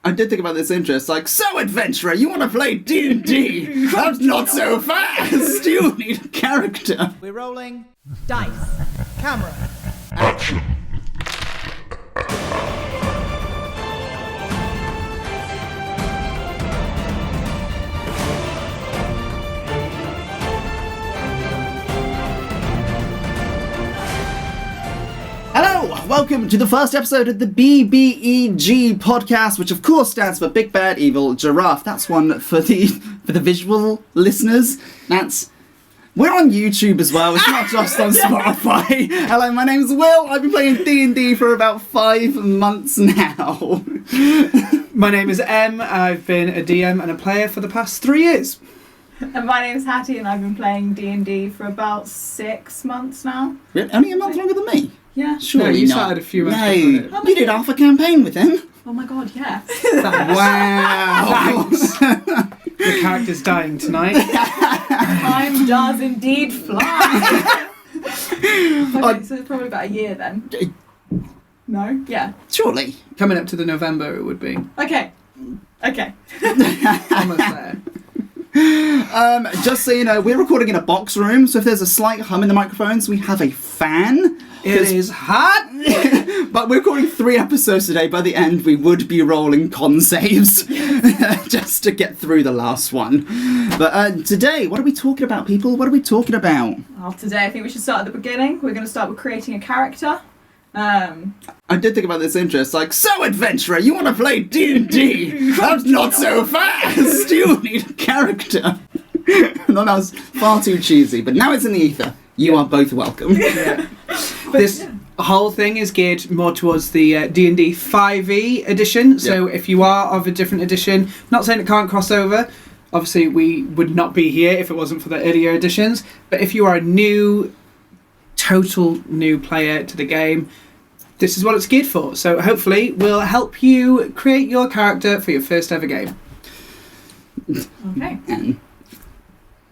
I did think about this intro. It's like, so adventurer, you want to play D&D? That's not so fast. You need a character. We're rolling dice, camera, Action. Hello, welcome to the first episode of the BBEG Podcast, which of course stands for Big Bad Evil Giraffe. That's one for the visual listeners. We're on YouTube as well, it's not just on Spotify. Hello, my name's Will, I've been playing D&D for about 5 months now. My name is Em, I've been a DM and a player for the past 3 years. And my name's Hattie and I've been playing D&D for about 6 months now. Really? Only a month longer than me? Yeah. Surely No, you not. started a few months No, before you did half a campaign with him. Oh my god, yeah. Wow. Thanks. The character's dying tonight. Time does indeed fly. Okay, so it's probably about a year then. No? Yeah. Surely. Coming up to the November it would be. Okay. Almost there. Just so you know, we're recording in a box room, so if there's a slight hum in the microphones, we have a fan. It is hot! But we're recording 3 episodes today. By the end, we would be rolling con saves just to get through the last one. But today, what are we talking about, people? What are we talking about? Well, today I think we should start at the beginning. We're going to start with creating a character. I did think about this intro. It's like, so adventurer, you want to play D&D? That's not so fast. You need a character. No, that was far too cheesy, but now it's in the ether. You are both welcome. Yeah. This whole thing is geared more towards the D&D 5e edition, so if you are of a different edition, not saying it can't cross over, obviously we would not be here if it wasn't for the earlier editions, but if you are a total new player to the game, this is what it's geared for. So hopefully we'll help you create your character for your first ever game. Okay. And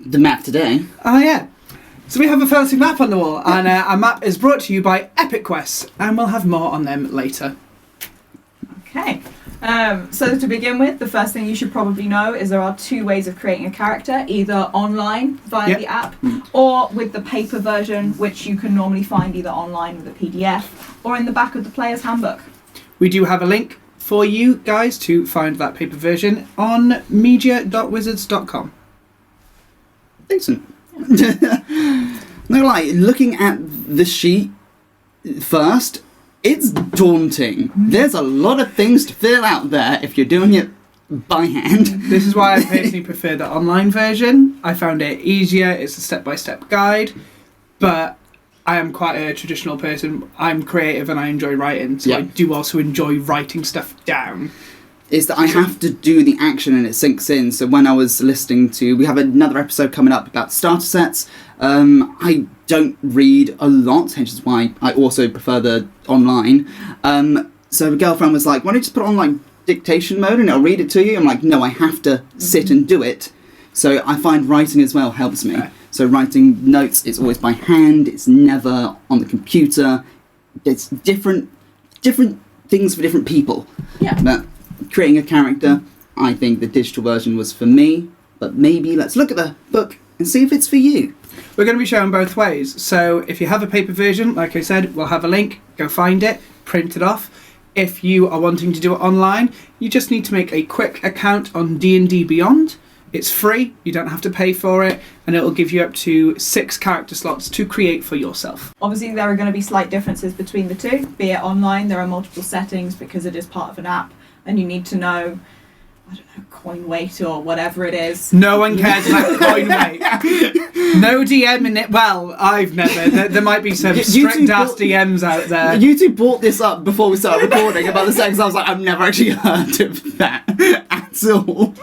the map today. Oh yeah. So we have a fancy map on the wall, and our map is brought to you by Epic Quests, and we'll have more on them later. Okay. So to begin with, the first thing you should probably know is there are 2 ways of creating a character, either online via the app, or with the paper version, which you can normally find either online with a PDF, or in the back of the player's handbook. We do have a link for you guys to find that paper version on media.wizards.com. Decent. No lie, looking at the sheet first, it's daunting. There's a lot of things to fill out there if you're doing it by hand. This is why I personally prefer the online version. I found it easier, it's a step-by-step guide, but I am quite a traditional person. I'm creative and I enjoy writing, so I do also enjoy writing stuff down. Is that I have to do the action and it sinks in. So when I was listening to, we have another episode coming up about starter sets. I don't read a lot, hence is why I also prefer the online. So the girlfriend was like, why don't you just put on like dictation mode and I'll read it to you? I'm like, no, I have to sit and do it. So I find writing as well helps me. So writing notes, it's always by hand, it's never on the computer. It's different things for different people. Yeah. But creating a character, I think the digital version was for me, but maybe let's look at the book and see if it's for you. We're going to be showing both ways, so if you have a paper version, like I said, we'll have a link, go find it, print it off. If you are wanting to do it online, you just need to make a quick account on D&D Beyond. It's free, you don't have to pay for it, and it'll give you up to 6 character slots to create for yourself. Obviously, there are going to be slight differences between the 2. Be it online, there are multiple settings because it is part of an app, and you need to know, I don't know, coin weight or whatever it is. No one cares about coin weight. No DM in it. Well, I've never. There might be some strict-ass DMs out there. You two brought this up before we started recording about the sex. I was like, I've never actually heard of that at all.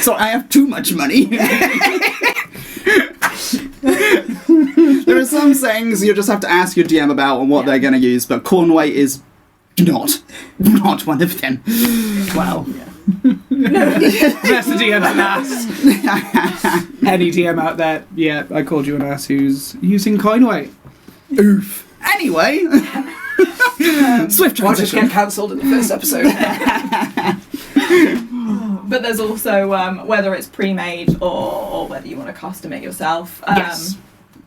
So I have too much money. There are some sayings you just have to ask your DM about and what they're going to use, but corn weight is not one of them. Wow. That's the DM an ass. Any DM out there, yeah, I called you an ass who's using coin weight. Oof. Anyway, Swift Watch us transition. get cancelled in the first episode. But there's also whether it's pre-made or whether you want to custom it yourself. Yes.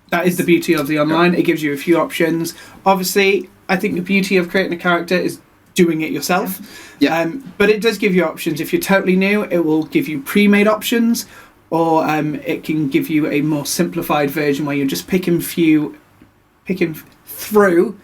That is the beauty of the online. It gives you a few options. Obviously, I think the beauty of creating a character is doing it yourself. Yeah. But it does give you options. If you're totally new, it will give you pre-made options, or it can give you a more simplified version where you're just picking through a few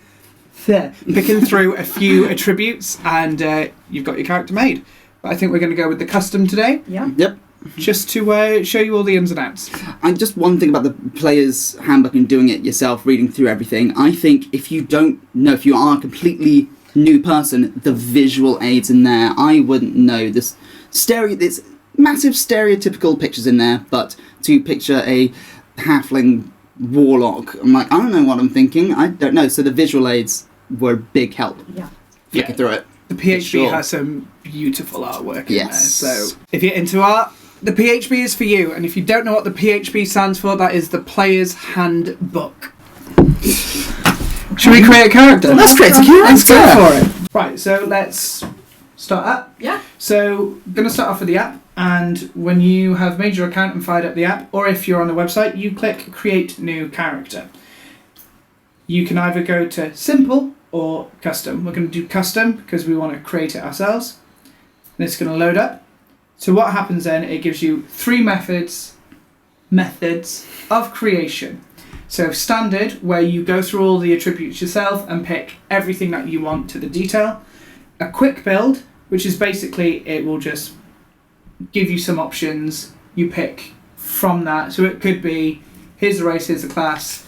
attributes, and you've got your character made. But I think we're going to go with the custom today. Yeah. Yep. Just to show you all the ins and outs. And just one thing about the player's handbook and doing it yourself, reading through everything. I think if you don't know, if you are a completely new person, the visual aids in there, I wouldn't know this. There's massive stereotypical pictures in there, but to picture a halfling warlock, I'm like, I don't know what I'm thinking. I don't know. So the visual aids were a big help. Yeah. Flicking through it. The PHB Sure. has some beautiful artwork in Yes. there. So if you're into art, the PHB is for you. And if you don't know what the PHB stands for, that is the Player's Handbook. Should we create a character? Let's create a Let's go character. for it. Right, so let's start up. Yeah. So I'm going to start off with the app. And when you have made your account and fired up the app, or if you're on the website, you click Create New Character. You can either go to Simple or Custom. We're going to do Custom because we want to create it ourselves. And it's going to load up. So what happens then, it gives you 3 methods of creation. So Standard, where you go through all the attributes yourself and pick everything that you want to the detail. A Quick Build, which is basically, it will just give you some options. You pick from that. So it could be, here's the race, here's the class,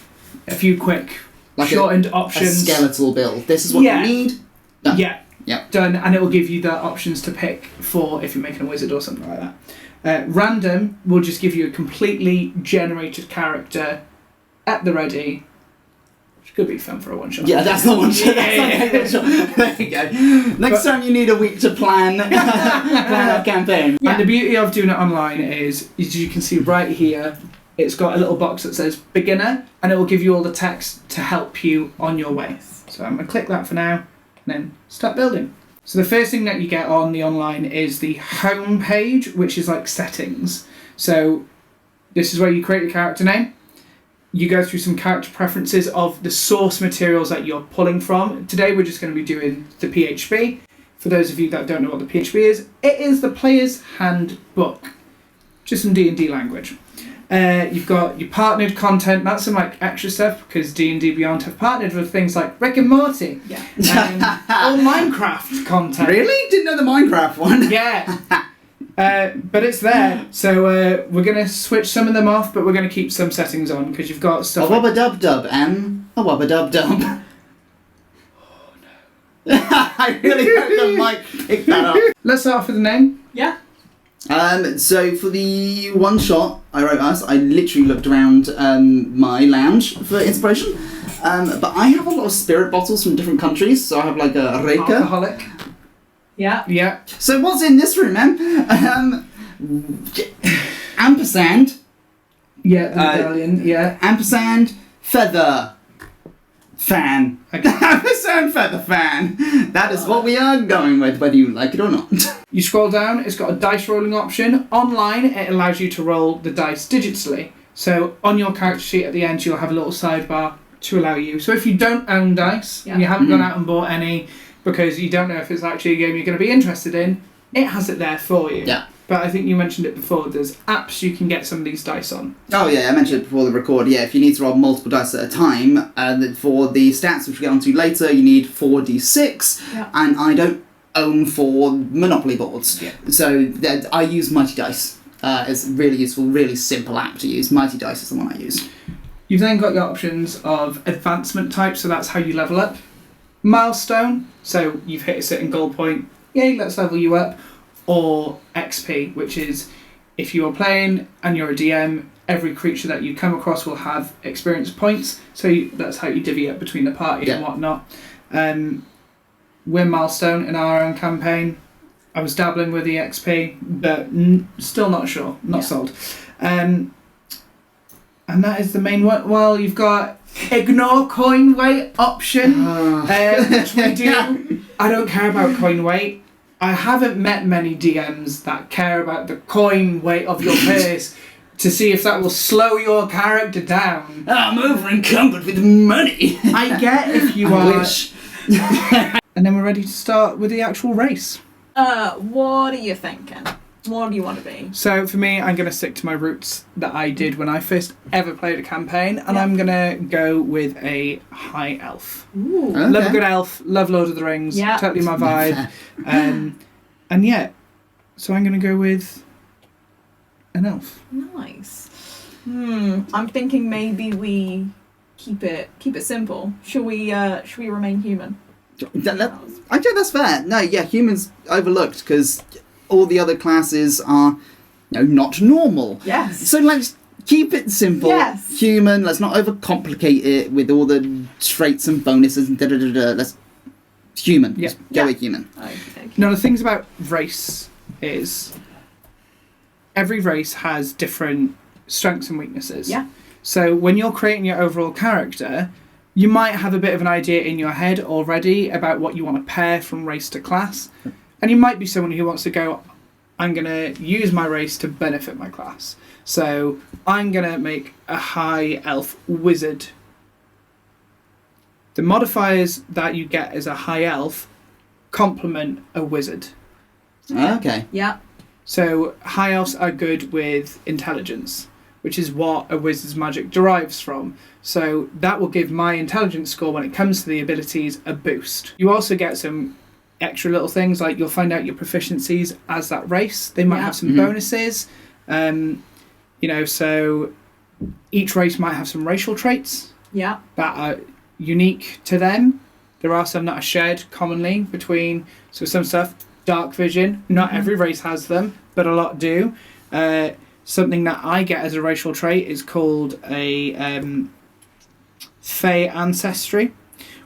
a few quick Like shortened a options. skeletal build. This is what Yeah. you need. Done. Yeah. Yep. Done, and it will give you the options to pick for if you're making a wizard or something like that. Random will just give you a completely generated character at the ready, which could be fun for a one shot. Yeah, that's the one shot. Yeah. There you go. Next time you need a week to plan a campaign. And the beauty of doing it online is you can see right here, it's got a little box that says beginner, and it will give you all the text to help you on your way. So I'm going to click that for now, and then start building. So the first thing that you get on the online is the home page, which is like settings. So this is where you create your character name. You go through some character preferences of the source materials that you're pulling from. Today we're just going to be doing the PHB. For those of you that don't know what the PHB is, it is the Player's Handbook. Just some D&D language. You've got your partnered content. That's some like extra stuff because D&D Beyond have partnered with things like Rick and Morty. Yeah. All Minecraft content. Really? Didn't know the Minecraft one. Yeah. But it's there. So we're going to switch some of them off, but we're going to keep some settings on because you've got A stuff wubba dub dub, a wubba dub dub. Oh no. I really hope the mic picked that up. Let's start off with the name. Yeah. So for the one shot I wrote us, I literally looked around my lounge for inspiration. But I have a lot of spirit bottles from different countries, so I have like a Reika. Alcoholic. Yeah. Yeah. So what's in this room, man? Ampersand, Yeah, the medallion. Yeah. ampersand, feather, fan. Okay. Ampersand, feather, fan. That is what we are going with, whether you like it or not. You scroll down, it's got a dice rolling option. Online, it allows you to roll the dice digitally. So on your character sheet at the end, you'll have a little sidebar to allow you. So if you don't own dice, and you haven't gone out and bought any because you don't know if it's actually a game you're going to be interested in, it has it there for you. Yeah. But I think you mentioned it before, there's apps you can get some of these dice on. Oh yeah, I mentioned it before the record. Yeah, if you need to roll multiple dice at a time, for the stats which we'll get onto later, you need 4d6, Yeah. and I don't own 4 Monopoly boards. Yeah. So I use Mighty Dice. It's really useful, really simple app to use. Mighty Dice is the one I use. You've then got your options of advancement type, so that's how you level up. Milestone, so you've hit a certain goal point, yay, let's level you up. Or XP, which is if you are playing and you're a DM, every creature that you come across will have experience points, so that's how you divvy up between the party and whatnot. We're Milestone in our own campaign. I was dabbling with the XP, but still not sure, not sold. And that is the main one. Well, you've got Ignore coin weight option, which we do. I don't care about coin weight. I haven't met many DMs that care about the coin weight of your purse to see if that will slow your character down. I'm over encumbered with money. I get if you I are. wish. And then we're ready to start with the actual race. What are you thinking? What do you want to be? So for me, I'm going to stick to my roots that I did when I first ever played a campaign, and Yeah. I'm going to go with a high elf. Ooh. Okay. Love a good elf, love Lord of the Rings, Yeah. totally my vibe. And yeah, so I'm going to go with an elf. Nice. I'm thinking maybe we keep it simple. Should we remain human? I think that's fair. No, yeah, humans overlooked because all the other classes are, not normal. Yes. So let's keep it simple. Yes. Human. Let's not overcomplicate it with all the traits and bonuses and da-da-da-da. Let's human. Yeah. Just go with human. Okay. Now the things about race is every race has different strengths and weaknesses. Yeah. So when you're creating your overall character, you might have a bit of an idea in your head already about what you want to pair from race to class. And you might be someone who wants to go, I'm going to use my race to benefit my class. So I'm going to make a high elf wizard. The modifiers that you get as a high elf complement a wizard. Okay. Yeah. So high elves are good with intelligence, which is what a wizard's magic derives from. So that will give my intelligence score when it comes to the abilities a boost. You also get some extra little things, like you'll find out your proficiencies as that race. They might Yeah. have some bonuses. So each race might have some racial traits Yeah. that are unique to them. There are some that are shared commonly between, so some stuff, dark vision, not every race has them, but a lot do. Something that I get as a racial trait is called a Fey ancestry,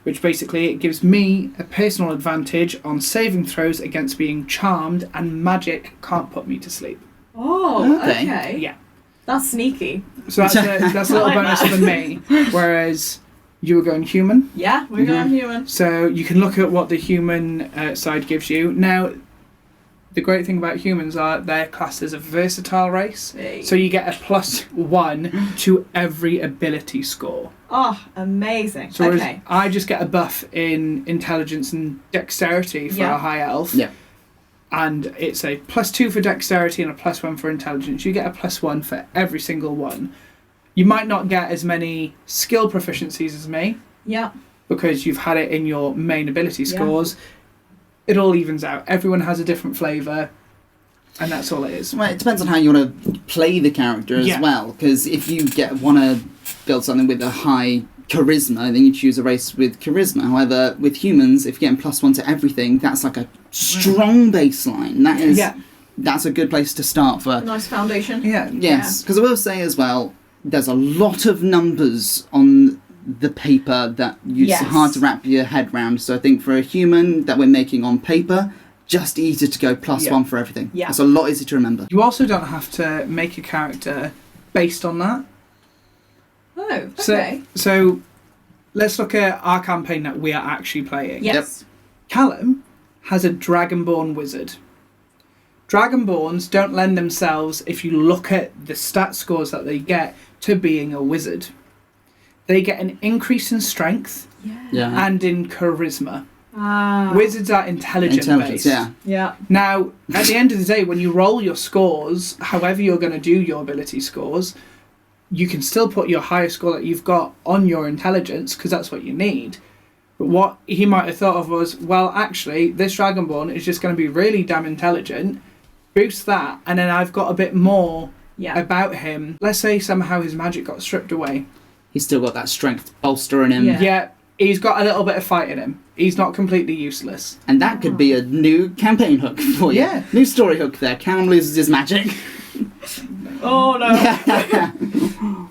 which basically it gives me a personal advantage on saving throws against being charmed, and magic can't put me to sleep. Oh, Okay. okay. Yeah. That's sneaky. So that's a little I like bonus that. for me, whereas you were going human. Yeah, we're going human. So you can look at what the human side gives you. Now, the great thing about humans are their class is a versatile race. Hey. So you get a +1 to every ability score. Oh, amazing. So whereas okay. I just get a buff in intelligence and dexterity for Yeah. a high elf. Yeah. And it's a +2 for dexterity and a +1 for intelligence. You get a +1 for every single one. You might not get as many skill proficiencies as me, Yeah. because you've had it in your main ability Yeah. scores. It all evens out. Everyone has a different flavour, and that's all it is. Well, it depends on how you want to play the character as Yeah. well. Because if you want to build something with a high charisma, then you choose a race with charisma. However, with humans, if you're getting +1 to everything, that's like a strong baseline. That is, Yeah, that's a good place to start for. Nice foundation. yeah. Yes, because I will say as well, there's a lot of numbers on the paper that it's Yes. hard to wrap your head around. So I think for a human that we're making on paper, just easier to go +1 for everything. Yeah. It's a lot easier to remember. You also don't have to make a character based on that. Oh, okay. So let's look at our campaign that we are actually playing. Yes. Callum has a Dragonborn wizard. Dragonborns don't lend themselves, if you look at the stat scores that they get, to being a wizard. They get an increase in strength Yeah. and in charisma. Ah. Wizards are intelligence based. Yeah. Yeah. Now, at the end of the day, when you roll your scores, however you're going to do your ability scores, you can still put your highest score that you've got on your intelligence, because that's what you need. But what he might have thought of was, well, actually, this Dragonborn is just going to be really damn intelligent, boost that, and then I've got a bit more Yeah. about him. Let's say somehow his magic got stripped away. He's still got that strength bolster in him. Yeah. Yeah, he's got a little bit of fight in him. He's not completely useless. And that could be a new campaign hook for you. Yeah. New story hook there. Callum loses his magic. Oh no.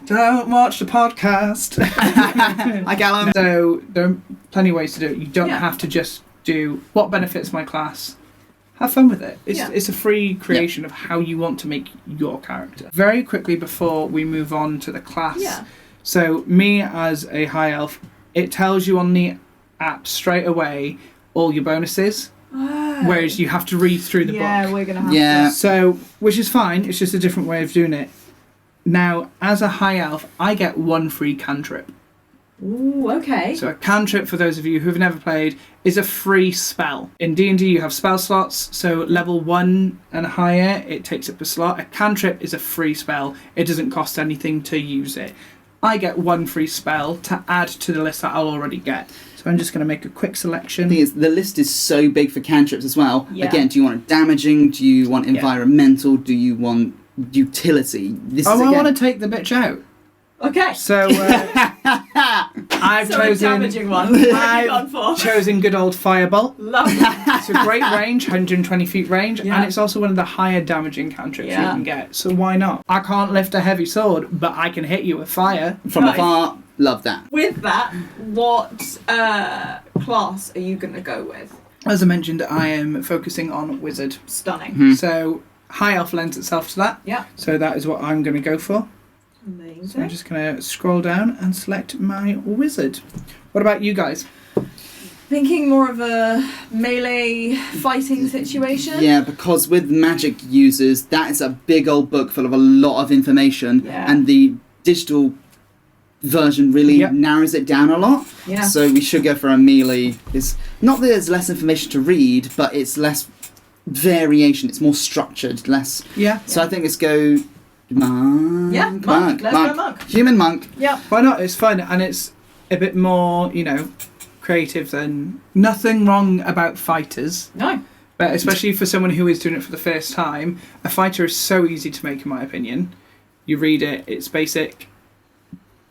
Don't watch the podcast. Hi, Callum. So there are plenty of ways to do it. You don't Yeah. have to just do what benefits my class. Have fun with it. Yeah. It's a free creation of how you want to make your character. Very quickly before we move on to the class Yeah. So me as a high elf, it tells you on the app straight away all your bonuses, whereas you have to read through the book. Yeah, we're going to have to. So, which is fine, it's just a different way of doing it. Now, as a high elf, I get 1 free cantrip. Ooh, okay. So a cantrip, for those of you who've never played, is a free spell. In D&D you have spell slots, so level 1 and higher, it takes up a slot. A cantrip is a free spell. It doesn't cost anything to use it. I get 1 free spell to add to the list that I'll already get. So I'm just going to make a quick selection. The thing is, the list is so big for cantrips as well. Yeah. Again, do you want it damaging? Do you want environmental? Do you want utility? I want to take the bitch out. Okay. So I've so chosen a damaging one. What have you gone for? chosen good old Firebolt. Lovely. It's a great range, 120 feet range, Yeah. and it's also one of the higher damaging cantrips you Yeah. can get. So why not? I can't lift a heavy sword, but I can hit you with fire. From Nice. afar, love that. With that, what class are you going to go with? As I mentioned, I am focusing on wizard. Stunning. So high elf lends itself to that. Yeah. So that is what I'm going to go for. Amazing. So I'm just going to scroll down and select my wizard. What about you guys? Thinking more of a melee fighting situation. Yeah, because with magic users, that is a big old book full of a lot of information, Yeah. and the digital version really Yep. narrows it down a lot. Yeah. So we should go for a melee. It's not that there's less information to read, but it's less variation. It's more structured, less. Yeah. So I think let's go monk. Yeah, monk. Let's go monk. Human monk. Yeah. Why not? It's fun, and it's a bit more, creative than... Nothing wrong about fighters, No. but especially for someone who is doing it for the first time, a fighter is so easy to make, in my opinion. You read it, it's basic.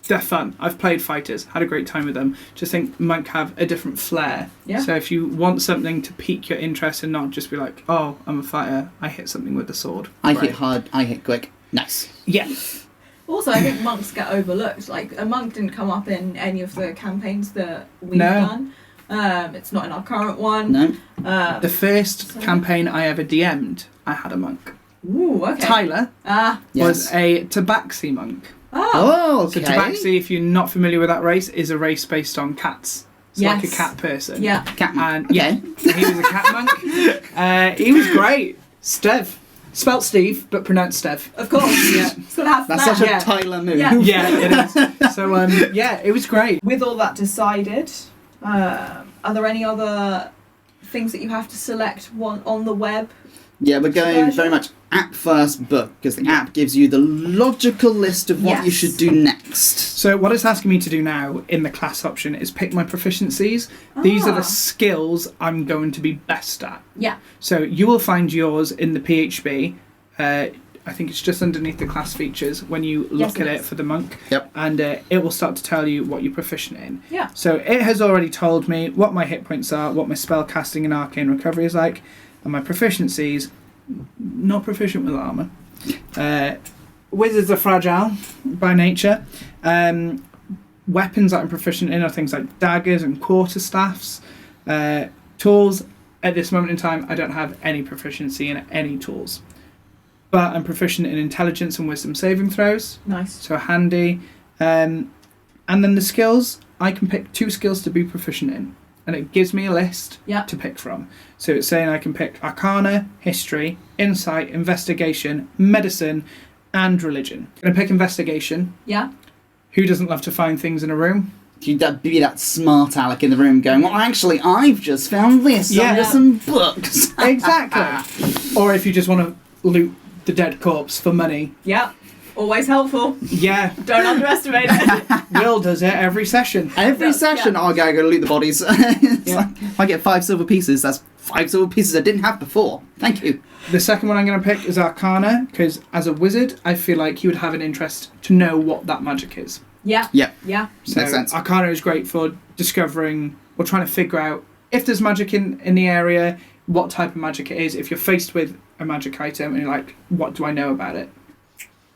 They're fun. I've played fighters, had a great time with them. Just think monk have a different flair. Yeah. So if you want something to pique your interest and not just be like, oh, I'm a fighter, I hit something with the sword. I Great. hit hard, I hit quick. Nice. Yeah. Also, I think monks get overlooked. Like, a monk didn't come up in any of the campaigns that we've No. done. It's not in our current one. No? The first So- campaign I ever DM'd, I had a monk. Ooh, okay. Tyler Ah. was a Tabaxi monk. Oh. Oh, So okay. Tabaxi, if you're not familiar with that race, is a race based on cats. It's like a Yes. cat person. Yeah. Catman. And yeah, he was a cat monk. He was great. Stev. Spelt Steve, but pronounced Stev. Of course. Yeah. It's gonna have That's that. such a Yeah. Tyler move. Yeah. Yeah, it is. So, yeah, it was great. With all that decided, are there any other things that you have to select on the web? Yeah, we're going very much app first book, because the app gives you the logical list of what you Yes. should do next. So what it's asking me to do now in the class option is pick my proficiencies. These are Ah. the skills I'm going to be best at. Yeah. So you will find yours in the PHB. I think it's just underneath the class features when you Yes, look it at it is. for the monk. Yep. And it will start to tell you what you're proficient in. Yeah. So it has already told me what my hit points are, what my spell casting and arcane recovery is like, and my proficiencies. Not proficient with armour. Wizards are fragile by nature. Weapons that I'm proficient in are things like daggers and quarterstaffs. Tools, at this moment in time, I don't have any proficiency in any tools. But I'm proficient in intelligence and wisdom saving throws, Nice. so handy. And then the skills, I can pick 2 skills to be proficient in. And it gives me a list Yeah. to pick from. So it's saying I can pick Arcana, History, Insight, Investigation, Medicine, and Religion. I'm going to pick Investigation. Yeah. Who doesn't love to find things in a room? You'd be that smart aleck in the room going, well, actually, I've just found this Yeah. under some books. Exactly. Or if you just want to loot the dead corpse for money. Yeah. Always helpful. Yeah, Don't underestimate it. Will does it every session. Every Yeah. session, Yeah. oh, I gotta go loot the bodies. It's Yeah. like, if I get 5 silver pieces, that's 5 silver pieces I didn't have before. Thank you. The second one I'm going to pick is Arcana, because as a wizard, I feel like you would have an interest to know what that magic is. Yeah. Yeah. Yeah. So Makes sense. Arcana is great for discovering or trying to figure out if there's magic in the area, what type of magic it is. If you're faced with a magic item and you're like, what do I know about it?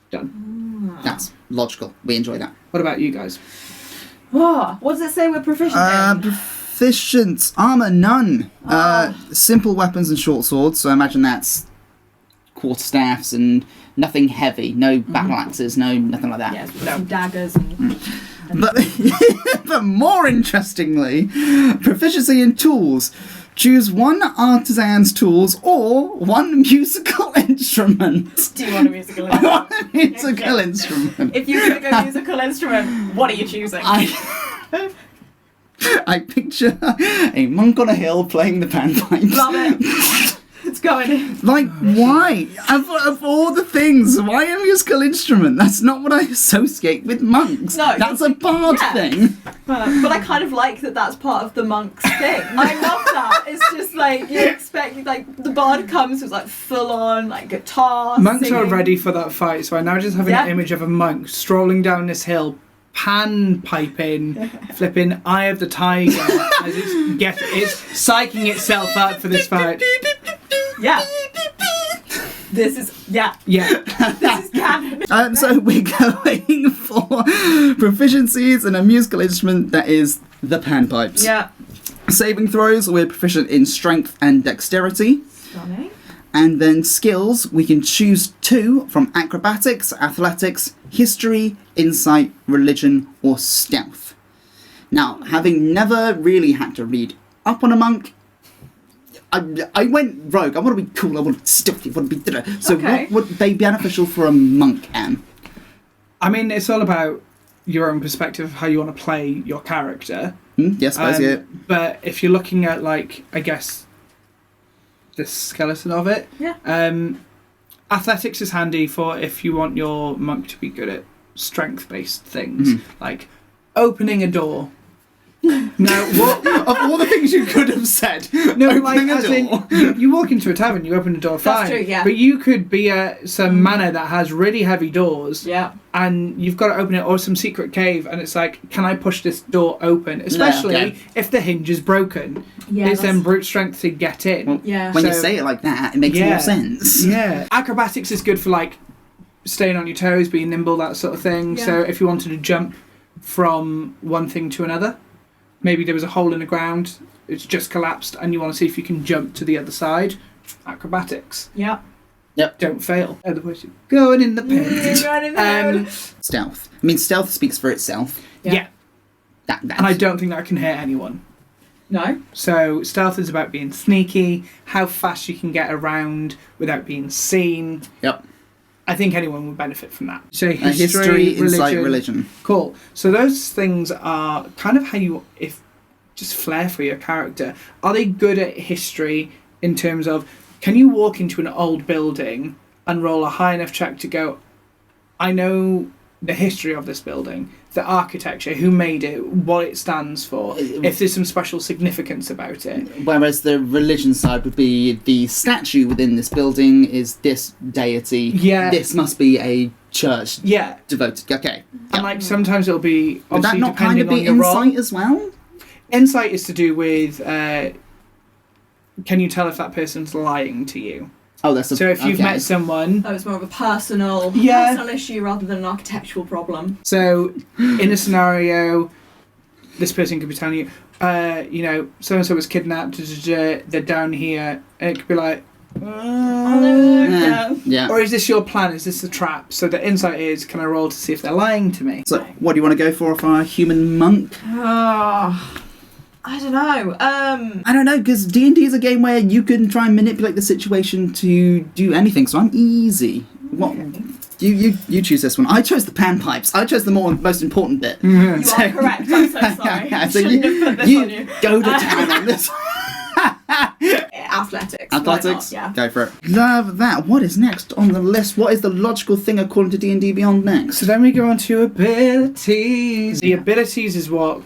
Done. That's logical. We enjoy that. What about you guys? Oh, what does it say we're proficient in? Proficient. Armour, none. Simple weapons and short swords, so I imagine that's quarterstaffs and nothing heavy. No battle axes, nothing like that. Yes, with some daggers and... But, but more interestingly, proficiency in tools. Choose one artisan's tools or one musical instrument. Do you want a musical instrument? I want a musical instrument. If you're going to go musical instrument, what are you choosing? I picture a monk on a hill playing the panpipes. Love it. It's going in. Like, why? Of all the things, why a musical instrument? That's not what I associate with monks. No, that's a bard thing. But I kind of like that that's part of the monk's thing. I love that. It's just like, you expect, like, the bard comes with, like, full-on, like, guitar, Monks singing. are ready for that fight, so I now just have an image of a monk strolling down this hill, pan-piping, flipping Eye of the Tiger, as it's psyching itself up for this fight. Yeah. This is, yeah. This is canon. So we're going for proficiencies in a musical instrument that is the panpipes. Yeah. Saving throws, we're proficient in strength and dexterity. Stunning. And then skills, we can choose 2 from acrobatics, athletics, history, insight, religion, or stealth. Now, having never really had to read up on a monk, I went rogue. I want to be cool. I want to be stealthy. I want to be... So Okay. what would they be beneficial for a monk, Anne? I mean, it's all about your own perspective of how you want to play your character. Yes, I see it. But if you're looking at, like, I guess, the skeleton of it, athletics is handy for if you want your monk to be good at strength-based things, like opening a door. Now, what Of all the things you could have said, no, like, opening a as in, door. you walk into a tavern, you open a door, fine. That's true, yeah. But you could be at some manor that has really heavy doors, Yeah. and you've got to open it, or some secret cave, and it's like, can I push this door open? Especially if the hinge is broken. Yeah, It's then brute strength to get in. Well, Yeah. When you So- say it like that, it makes more sense. Yeah. Acrobatics is good for, like, staying on your toes, being nimble, that sort of thing. Yeah. So if you wanted to jump from one thing to another, maybe there was a hole in the ground, it's just collapsed, and you want to see if you can jump to the other side, acrobatics. Yeah. Don't fail. Otherwise you're going in the pen. Right in there. Stealth. I mean, stealth speaks for itself. Yeah. That's... And I don't think that can hurt anyone. No. So stealth is about being sneaky, how fast you can get around without being seen. Yep. I think anyone would benefit from that. So History, insight, religion. Cool. So those things are kind of how you, if just flair for your character. Are they good at history in terms of, can you walk into an old building and roll a high enough check to go, I know the history of this building, the architecture, who made it, what it stands for, if there's some special significance about it. Whereas the religion side would be the statue within this building is this deity. Yeah. This must be a church Yeah. devoted. Okay. And like sometimes it'll be Would that obviously not kind depending of be on your role. insight as well? Insight is to do with can you tell if that person's lying to you? Oh, that's a, So if you've okay. met someone, Oh, it's more of a personal issue rather than an architectural problem. so in a scenario, this person could be telling you, you know, so and so was kidnapped, they're down here, and it could be like, Yeah. or is this your plan? Is this a trap? So the insight is, can I roll to see if they're lying to me? So, what do you want to go for a human monk? Oh, I don't know. I don't know, because D&D is a game where you can try and manipulate the situation to do anything, so I'm easy. What? You choose this one. I chose the panpipes. I chose the most important bit. You are correct. I'm so sorry. So Shouldn't have put this on you. go to town on this. Athletics. Athletics? Why not? Yeah. Go for it. Love that. What is next on the list? What is the logical thing according to D&D Beyond next? So then we go on to abilities. The abilities is what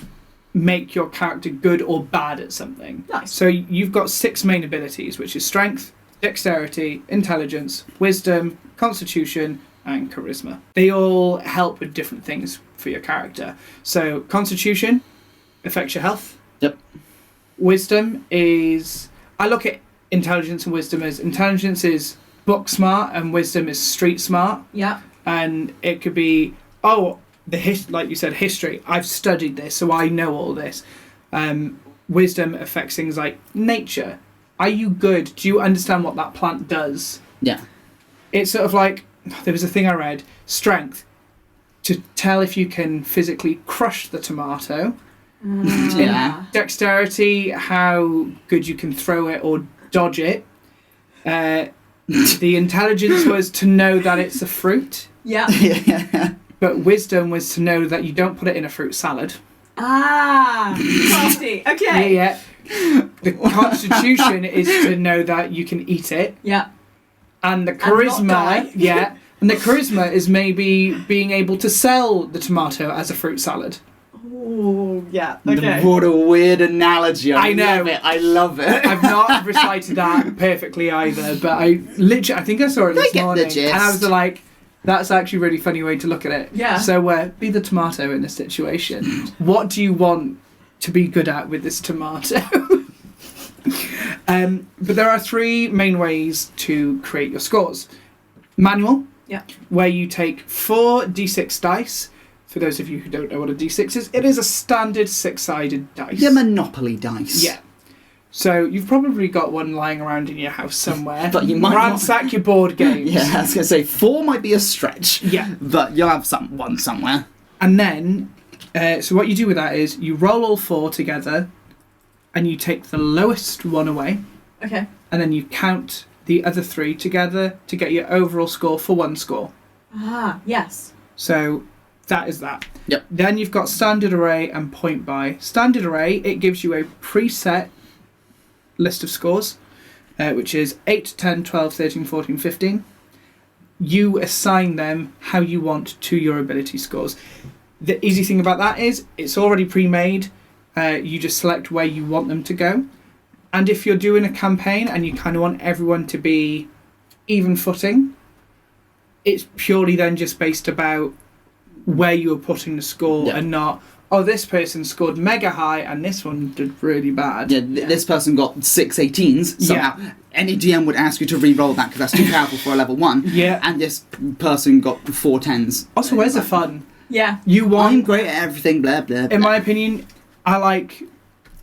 make your character good or bad at something. Nice. So you've got 6 main abilities, which is strength, dexterity, intelligence, wisdom, constitution, and charisma. They all help with different things for your character. So constitution affects your health. Yep. Wisdom is... I look at intelligence and wisdom as intelligence is book smart and wisdom is street smart. Yeah. And it could be, like you said, history. I've studied this, so I know all this. Wisdom affects things like nature. Are you good? Do you understand what that plant does? Yeah. It's sort of like, there was a thing I read, strength, to tell if you can physically crush the tomato. Yeah. Dexterity, how good you can throw it or dodge it. The intelligence was to know that it's a fruit. Yeah. But wisdom was to know that you don't put it in a fruit salad. Crafty. Okay. Yeah. The constitution is to know that you can eat it. Yeah. And the And not die. charisma, and the charisma is maybe being able to sell the tomato as a fruit salad. Oh, yeah. Okay. What a weird analogy. I know. I love it. I've not recited that perfectly either, but I think I saw it this get the morning, gist. and I was like, that's actually a really funny way to look at it. Yeah. So be the tomato in this situation. What do you want to be good at with this tomato? But there are 3 main ways to create your scores. Manual, where you take 4 d6 dice. For those of you who don't know what a d6 is, it is a standard 6-sided dice. The Monopoly dice. Yeah. So you've probably got one lying around in your house somewhere. But you might ransack your board games. Yeah, I was going to say 4 might be a stretch. Yeah. But you'll have one somewhere. And then, so what you do with that is you roll all 4 together and you take the lowest one away. Okay. And then you count the other 3 together to get your overall score for 1 score. Yes. So that is that. Yep. Then you've got standard array and point by. Standard array, it gives you a preset list of scores, which is 8, 10, 12, 13, 14, 15. You assign them how you want to your ability scores. The easy thing about that is it's already pre-made. You just select where you want them to go. And if you're doing a campaign and you kind of want everyone to be even footing, it's purely then just based about where you're putting the score and not, oh, this person scored mega high and this one did really bad. Yeah, this person got 6 18s somehow. Yeah. Any DM would ask you to re-roll that because that's too powerful for a level 1. Yeah. And this person got 4 10s. Also, where's the fun? Yeah. You want, I'm great at everything, blah, blah, blah. in my opinion, I like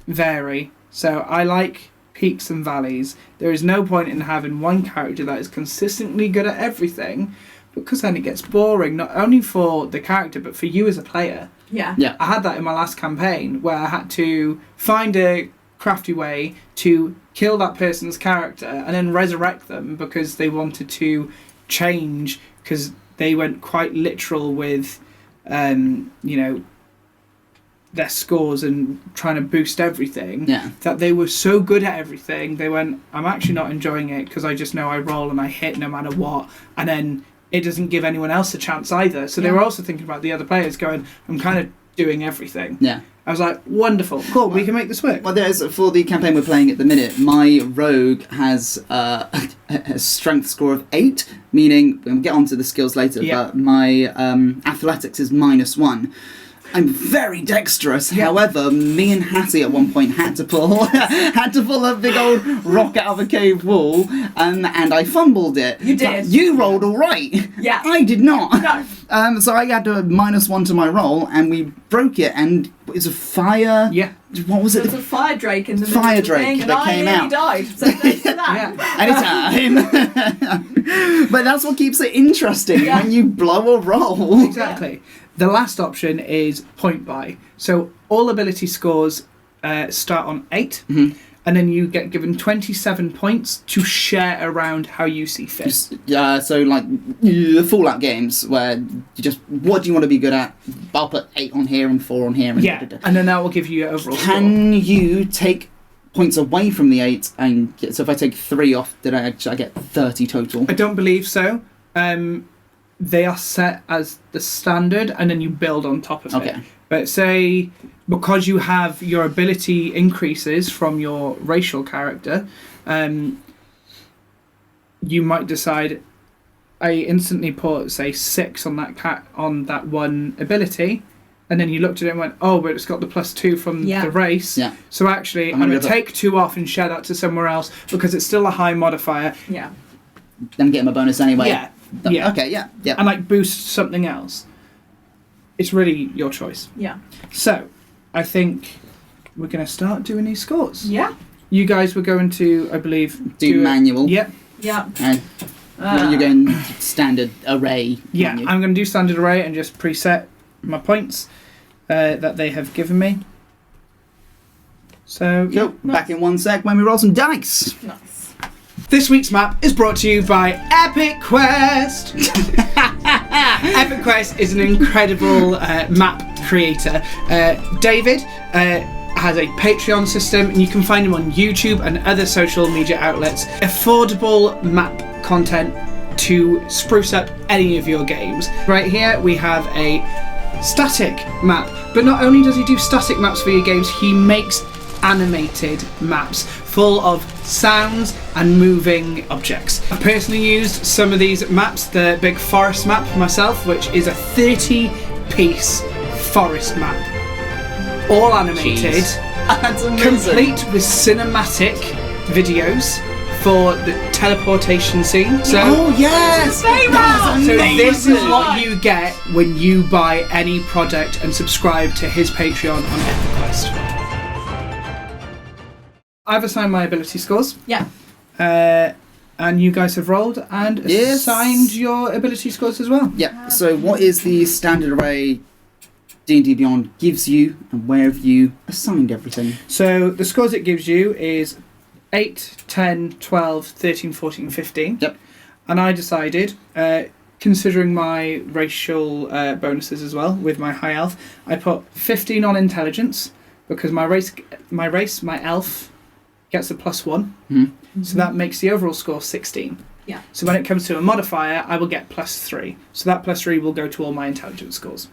vary. So I like peaks and valleys. There is no point in having one character that is consistently good at everything, because then it gets boring, not only for the character, but for you as a player. Yeah. Yeah. I had that in my last campaign, where I had to find a crafty way to kill that person's character and then resurrect them because they wanted to change, because they went quite literal with, their scores and trying to boost everything, that they were so good at everything, they went, I'm actually not enjoying it because I just know I roll and I hit no matter what, and then it doesn't give anyone else a chance either. So they were also thinking about the other players going, I'm kind of doing everything. Yeah. I was like, wonderful, cool, we can make this work. Well, there's, for the campaign we're playing at the minute, my rogue has a strength score of 8, meaning, we'll get onto the skills later, but my athletics is -1. I'm very dexterous. However, me and Hattie at one point had to pull a big old rock out of a cave wall, and I fumbled it. You did. But you rolled all right. Yeah. I did not. No. So I had a -1 to my roll, and we broke it. And it's a fire. Yeah. What was There it? was a fire drake in the middle Fire of the drake thing, and that I came nearly out. died. So thanks for that. Anytime. But that's what keeps it interesting when you blow a roll. Exactly. The last option is point by. So all ability scores start on 8, and then you get given 27 points to share around how you see fit. So like the Fallout games where you just, what do you want to be good at? I'll put 8 on here and 4 on here. And and then that will give you your overall score. Can you take points away from the 8? And so if I take 3 off, I get 30 total? I don't believe so. They are set as the standard, and then you build on top of it. But say, because you have your ability increases from your racial character, you might decide, I instantly put, say, 6 on that one ability, and then you looked at it and went, oh, but it's got the +2 from the race. Yeah. So actually, I'm going to take 2 off and share that to somewhere else because it's still a high modifier. Yeah. Then get him a bonus anyway. Yeah. Okay, yeah. And like boost something else. It's really your choice. Yeah. So, I think we're going to start doing these scores. Yeah. You guys were going to, I believe, do manual. Yep. Yeah. You're going standard array. Yeah, aren't you? I'm going to do standard array and just preset my points that they have given me. So, Cool. Back in 1 sec when we roll some dice. Nice. this week's map is brought to you by Epic Quest. Epic Quest is an incredible map creator. David has a Patreon system, and you can find him on YouTube and other social media outlets. Affordable map content to spruce up any of your games. Right here we have a static map, but not only does he do static maps for your games, he makes animated maps full of sounds and moving objects. I've personally used some of these maps, the big forest map myself, which is a 30-piece forest map, all animated. Jeez. That's amazing. Complete with cinematic videos for the teleportation scene. So, Oh yes! That's so amazing. this is what you get when you buy any product and subscribe to his Patreon on Epic Quest. I've assigned my ability scores, Yeah. and you guys have rolled and Yes. assigned your ability scores as well. Yeah. So what is the standard array D&D Beyond gives you, and where have you assigned everything? So the scores it gives you is 8, 10, 12, 13, 14, 15. Yep. And I decided, considering my racial bonuses as well, with my high elf, I put 15 on intelligence, because my elf, gets a +1. Mm-hmm. So that makes the overall score 16. Yeah. So when it comes to a modifier, I will get +3. So that +3 will go to all my intelligence scores.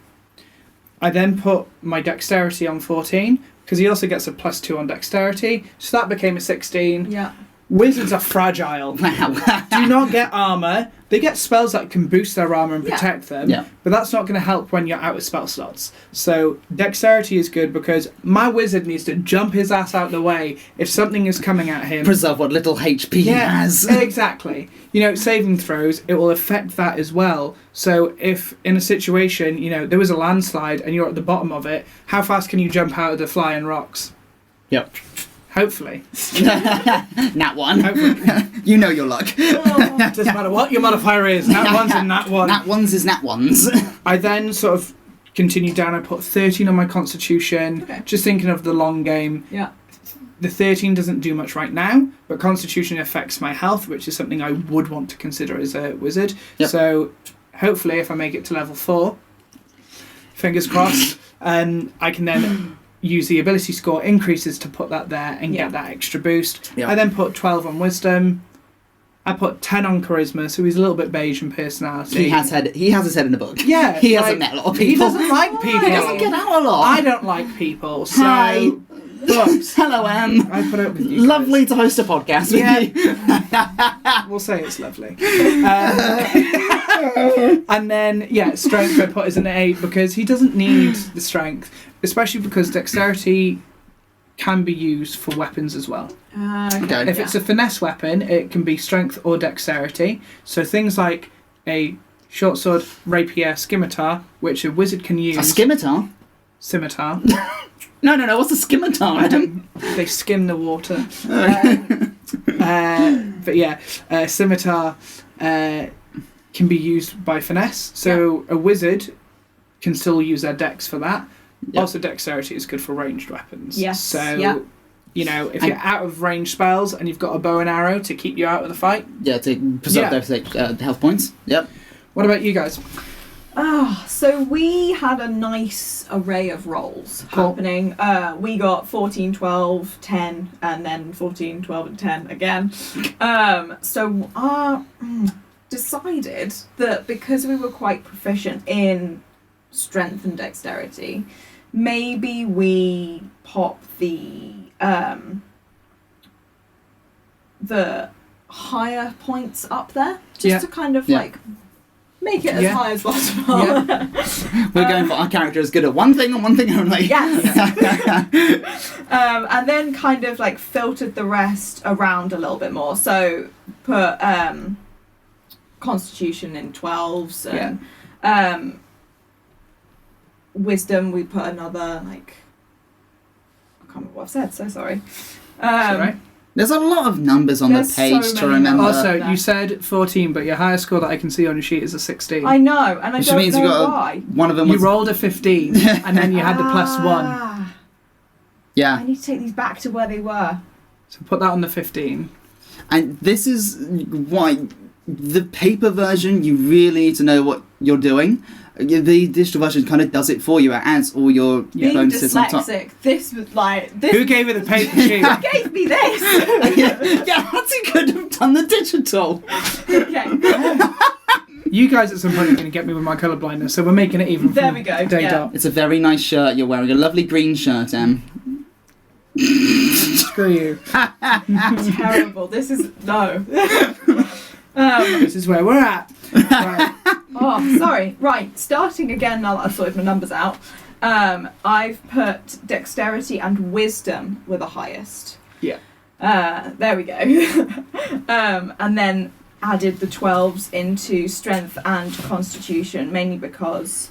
I then put my dexterity on 14, because he also gets a +2 on dexterity. So that became a 16. Yeah. Wizards are fragile. Wow. Do not get armour. They get spells that can boost their armour and protect them, Yeah. but that's not going to help when you're out of spell slots. So dexterity is good, because my wizard needs to jump his ass out the way if something is coming at him. Preserve what little HP he has. Exactly. You know, saving throws, it will affect that as well. So if in a situation, you know, there was a landslide and you're at the bottom of it, how fast can you jump out of the flying rocks? Yep. Hopefully. Nat one. Hopefully. You know your luck. Doesn't matter what your modifier is. Nat one's and nat one. Nat ones is nat ones. I then sort of continued down. I put 13 on my constitution, Okay. just thinking of the long game. Yeah. The 13 doesn't do much right now, but constitution affects my health, which is something I would want to consider as a wizard. Yep. So hopefully if I make it to level 4, fingers crossed, I can then use the ability score increases to put that there and Yeah. get that extra boost. Yeah. I then put 12 on wisdom. I put 10 on charisma, so he's a little bit beige in personality. He has his head in the book. Yeah, He like, hasn't met a lot of people. He doesn't like people. He doesn't get out a lot. I don't like people, so Hi. books. Hello, Em. I put up with you. Lovely to host a podcast with Yeah. you. We'll say it's lovely. And then, yeah, strength I put as an 8, because he doesn't need the strength, especially because dexterity can be used for weapons as well. Okay. If it's a finesse weapon, it can be strength or dexterity. So things like a short sword, rapier, scimitar, which a wizard can use. A scimitar? Scimitar. No. What's a scimitar, Adam? They skim the water. But yeah, scimitar can be used by finesse. So a wizard can still use their dex for that. Yep. Also, dexterity is good for ranged weapons. Yes, So, yeah. you know, if you're out of range spells and you've got a bow and arrow to keep you out of the fight. Yeah, to preserve those health points. Yep. What about you guys? So we had a nice array of rolls Cool. happening. We got 14, 12, 10, and then 14, 12, and 10 again. So decided that because we were quite proficient in strength and dexterity, maybe we pop the higher points up there, just to kind of like make it as high as possible. Yeah. We're going for our character is good at one thing and one thing only. Yes. And then kind of like filtered the rest around a little bit more. So put Constitution in 12s and Wisdom we put another like, I can't remember what I've said, so sorry. That's all right. There's a lot of numbers on There's the page so to many remember. numbers. Also, there. you said 14, but your highest score that I can see on your sheet is a 16. I know, and I Which don't means know you got why. one of them You was rolled a 15, and then you had the +1. I yeah. need to take these back to where they were. So put that on the 15. And this is why the paper version, you really need to know what you're doing. The digital version kind of does it for you. It adds all your Being bonuses on top. dyslexic, this was like... This Who gave you the paper sheet? Who gave me this? yeah, Hattie could have done the digital. Okay. You guys at some point are going to get me with my colour blindness, so we're making it even. There from we go, Day yeah. dot. It's a very nice shirt you're wearing. A lovely green shirt, Em. Screw you. Terrible. This is... No. This is where we're at. Right. Oh, sorry. Right, starting again now that I've sorted my numbers out. I've put dexterity and wisdom were the highest. Yeah. There we go. And then added the 12s into strength and constitution, mainly because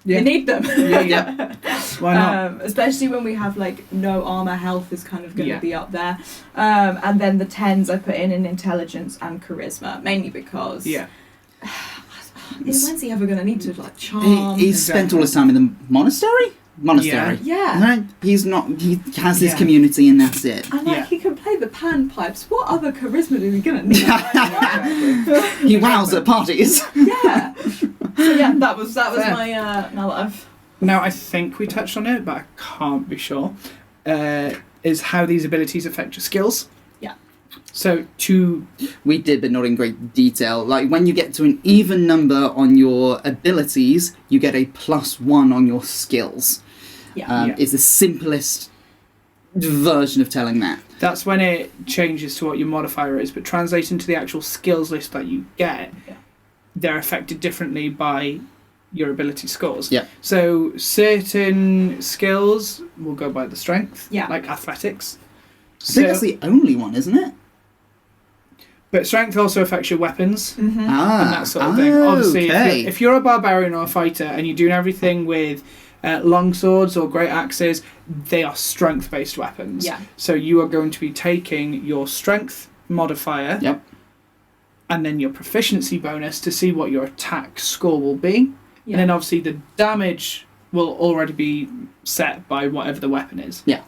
Yeah. you need them. Yeah. Why not? Especially when we have like no armor, health is kind of going to Yeah. be up there. And then the 10s I put in intelligence and charisma, mainly because when's he ever going to need to like charm? He's spent all his time in the monastery? Monastery. Yeah. No, he's not. He has his Yeah. community, and that's it. And like Yeah. he can play the panpipes. What other charisma is he gonna need? He wows at parties. Yeah. So yeah, that was Fair. my now that I've Now, I think we touched on it, but I can't be sure, is how these abilities affect your skills. Yeah. So, We did, but not in great detail. Like, when you get to an even number on your abilities, you get a +1 on your skills. yeah. Is the simplest version of telling that. that's when it changes to what your modifier is, but translating to the actual skills list that you get, Yeah. they're affected differently by your ability scores. Yeah. So, certain skills will go by the strength, Yeah. like athletics. I think that's the only one, isn't it? But strength also affects your weapons. Mm-hmm. And that sort of thing. Obviously, okay. if you're a barbarian or a fighter and you're doing everything with long swords or great axes, they are strength-based weapons. Yeah. So you are going to be taking your strength modifier Yep. and then your proficiency bonus to see what your attack score will be. Yeah. And then obviously the damage will already be set by whatever the weapon is. Yeah.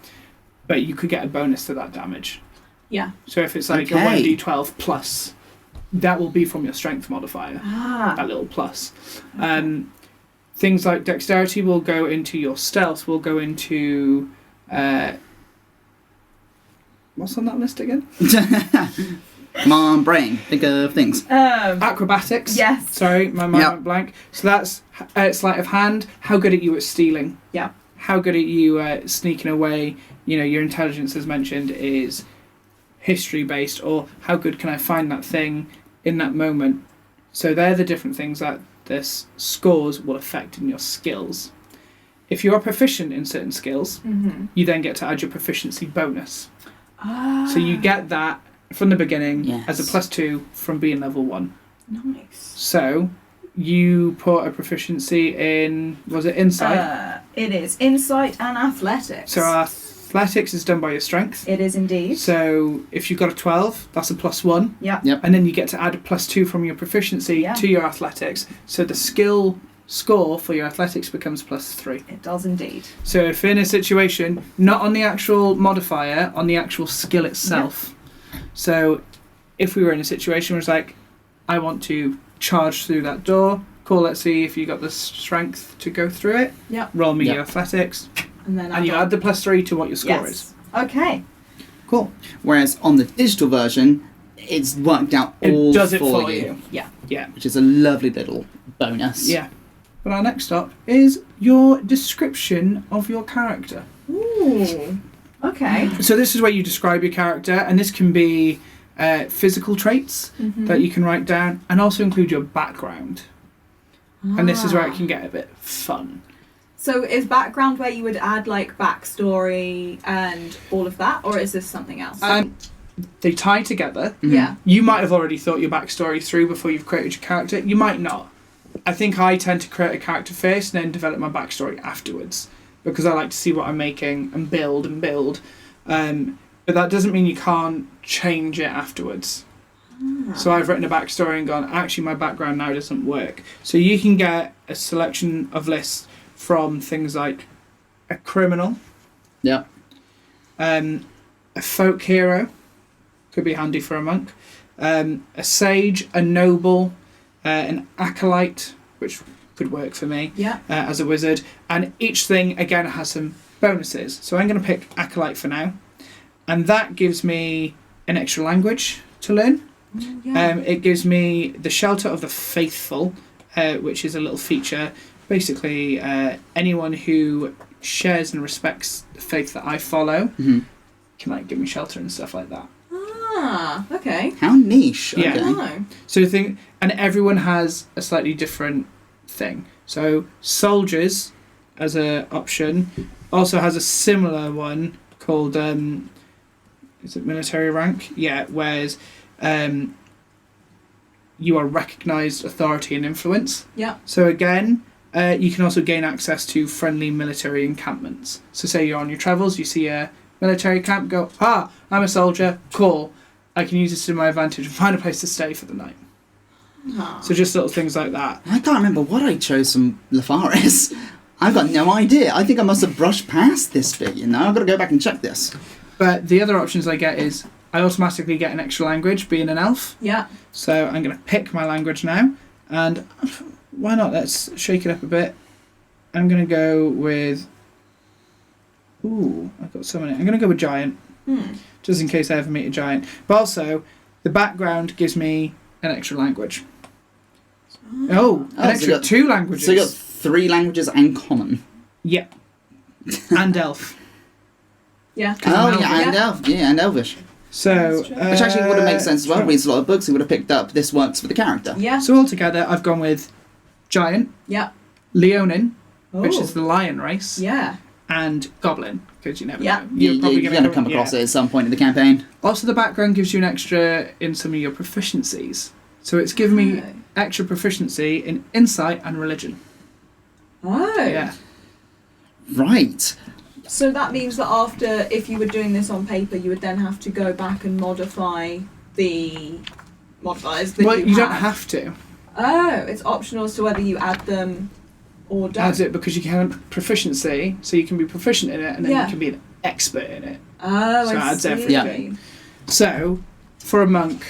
But you could get a bonus to that damage. Yeah. So if it's like Okay. a 1d12 plus, that will be from your strength modifier. That Ah. little plus. Things like dexterity will go into your stealth, will go into what's on that list again? Come on, brain. Think of things. Acrobatics. Yes. Sorry, my mind Yep. went blank. So that's sleight of hand. How good are you at stealing? Yeah. How good are you at sneaking away? You know, your intelligence, as mentioned, is history based, or how good can I find that thing in that moment? So they're the different things that this scores will affect in your skills. If you are proficient in certain skills, Mm-hmm. you then get to add your proficiency bonus. Ah. So you get that from the beginning Yes. as a +2 from being level 1. Nice. So you put a proficiency in, was it insight? It is insight and athletics. So athletics is done by your strength. It is indeed. So if you've got a 12, that's a +1. Yeah. Yep. And then you get to add a +2 from your proficiency Yeah. to your athletics. So the skill score for your athletics becomes +3. It does indeed. So if in a situation, not on the actual modifier, on the actual skill itself. So if we were in a situation where it's like, I want to charge through that door, cool, let's see if you got the strength to go through it. Yep. Roll me Yep. your athletics. And then And you add the +3 to what your score is. Yes. Okay. Cool. Whereas on the digital version, it's worked out all It does it for for you, you. Yeah. Yeah. which is a lovely little bonus. Yeah. But our next stop is your description of your character. Ooh. Okay. So this is where you describe your character, and this can be physical traits Mm-hmm. that you can write down, and also include your background. And this is where it can get a bit fun. So is background where you would add like backstory and all of that, or is this something else? They tie together. Mhm. Yeah. You might have already thought your backstory through before you've created your character. You might not. I think I tend to create a character first and then develop my backstory afterwards, because I like to see what I'm making and build. But that doesn't mean you can't change it afterwards. So I've written a backstory and gone, actually my background now doesn't work. So you can get a selection of lists from things like a criminal, Yeah. a folk hero, could be handy for a monk, a sage, a noble, an acolyte, which could work for me as a wizard, and each thing again has some bonuses. So I'm going to pick acolyte for now, and that gives me an extra language to learn. It gives me the shelter of the faithful, which is a little feature. Basically, anyone who shares and respects the faith that I follow can like give me shelter and stuff like that. Ah, okay. How niche. Yeah. Okay. Oh. So the thing, and everyone has a slightly different thing. So soldiers, as an option, also has a similar one called is it military rank? Yeah, whereas you are recognised authority and influence. Yeah. So again, you can also gain access to friendly military encampments. So say you're on your travels, you see a military camp, go, I'm a soldier, cool. I can use this to my advantage and find a place to stay for the night. Ah. So just little things like that. I can't remember what I chose from Lafaris. I've got no idea. I think I must have brushed past this bit, you know? I've got to go back and check this. But the other options I get is I automatically get an extra language, being an elf. Yeah. So I'm going to pick my language now. And why not? Let's shake it up a bit. I'm going to go with... Ooh, I've got so many. I'm going to go with giant. Just in case I ever meet a giant. But also, the background gives me an extra language. An extra 2 languages. So you got 3 languages and common. Yeah. And elf. Yeah. And elf. Yeah, and elvish. So, Which actually would have made sense as well. Reads a lot of books. He would have picked up this works for the character. Yeah. So altogether, I've gone with giant, Yeah. leonin, which Oh. is the lion race, Yeah. and goblin, because you never Yeah. know. You're going to come across it at some point in the campaign. Also, the background gives you an extra in some of your proficiencies. So it's given me extra proficiency in insight and religion. Oh. Yeah. Right. So that means that after, if you were doing this on paper, you would then have to go back and modify the modifiers that Well, you don't have. have to. Oh, it's optional as to whether you add them or don't. Adds it because you can have proficiency, so you can be proficient in it, and then Yeah. you can be an expert in it. Oh, So it I adds see. everything. So, for a monk,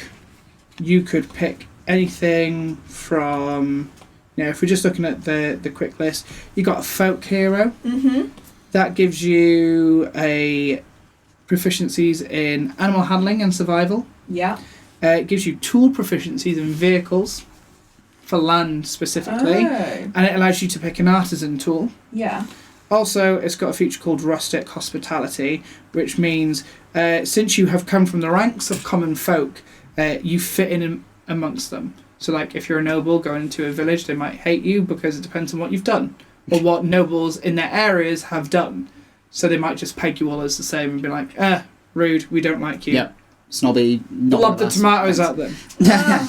you could pick anything from, if we're just looking at the quick list, you got a folk hero. Mm-hmm. That gives you a proficiencies in animal handling and survival. Yeah. It gives you tool proficiencies in vehicles, for land specifically, Oh. and it allows you to pick an artisan tool. Yeah. Also, it's got a feature called rustic hospitality, which means since you have come from the ranks of common folk, you fit in amongst them. So, like, if you're a noble going into a village, they might hate you because it depends on what you've done, or what nobles in their areas have done. So they might just peg you all as the same and be like, rude, we don't like you. Yep. Snobby. Not Lob the us. tomatoes at them.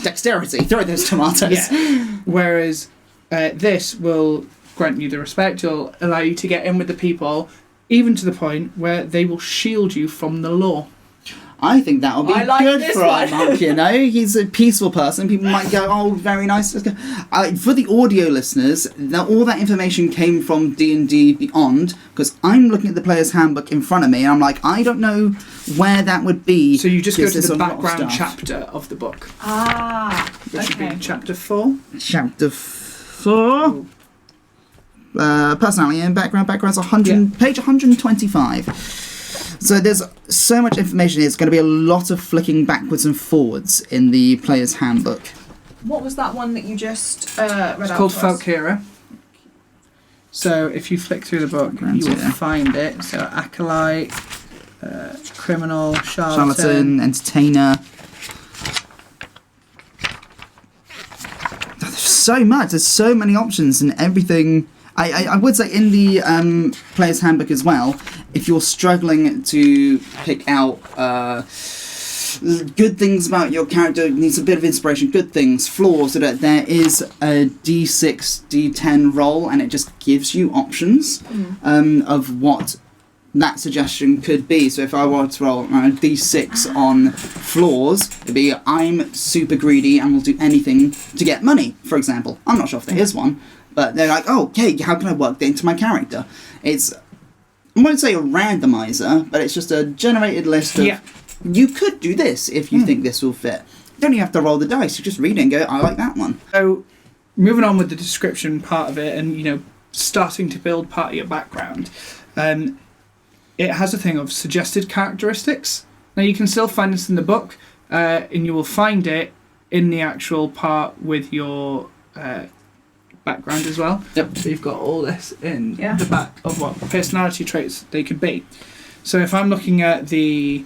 Dexterity. Throw those tomatoes. Yeah. Whereas this will grant you the respect, it'll allow you to get in with the people, even to the point where they will shield you from the law. I think that'll be I like good this for our one. monk, you know? He's a peaceful person. People might go, oh, very nice. Let's go. For the audio listeners, all that information came from D&D Beyond, because I'm looking at the player's handbook in front of me, and I'm like, I don't know where that would be. So you just go to there's the a lot of background stuff. chapter of the book, Ah. which would Okay. be chapter 4. Chapter 4. Personality and background. Background's 100, page 125. So there's so much information. It's going to be a lot of flicking backwards and forwards in the player's handbook. What was that one that you just read It's out called to us? Folk Hero. So if you flick through the book, you will Yeah. find it. So acolyte, criminal, Charlatan, entertainer. There's so much. There's so many options and everything. I would say in the player's handbook as well, if you're struggling to pick out good things about your character, needs a bit of inspiration, good things, flaws, so that there is a D6, D10 roll, and it just gives you options of what that suggestion could be. So if I were to roll a d6 on flaws, it'd be I'm super greedy and will do anything to get money, for example. I'm not sure if there is one, but they're like, oh, okay, how can I work that into my character? It's, I won't say a randomizer, but it's just a generated list of, you could do this if you think this will fit. You don't even have to roll the dice, you just read it and go, I like that one. So, moving on with the description part of it and, you know, starting to build part of your background, it has a thing of suggested characteristics. Now, you can still find this in the book, and you will find it in the actual part with your background as well. Yep. So you've got all this in the back of what personality traits they could be. So if I'm looking at the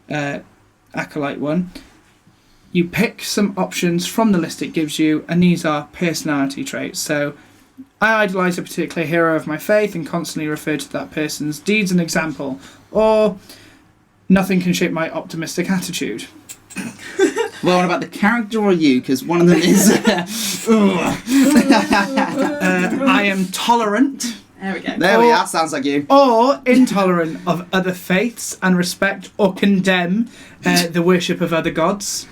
Acolyte one, you pick some options from the list it gives you, and these are personality traits. So I idolise a particular hero of my faith and constantly refer to that person's deeds and example. Or nothing can shape my optimistic attitude. Well, what about the character or you? Because one of them is... I am tolerant. There we go. There we are, sounds like you. Or intolerant of other faiths and respect or condemn the worship of other gods.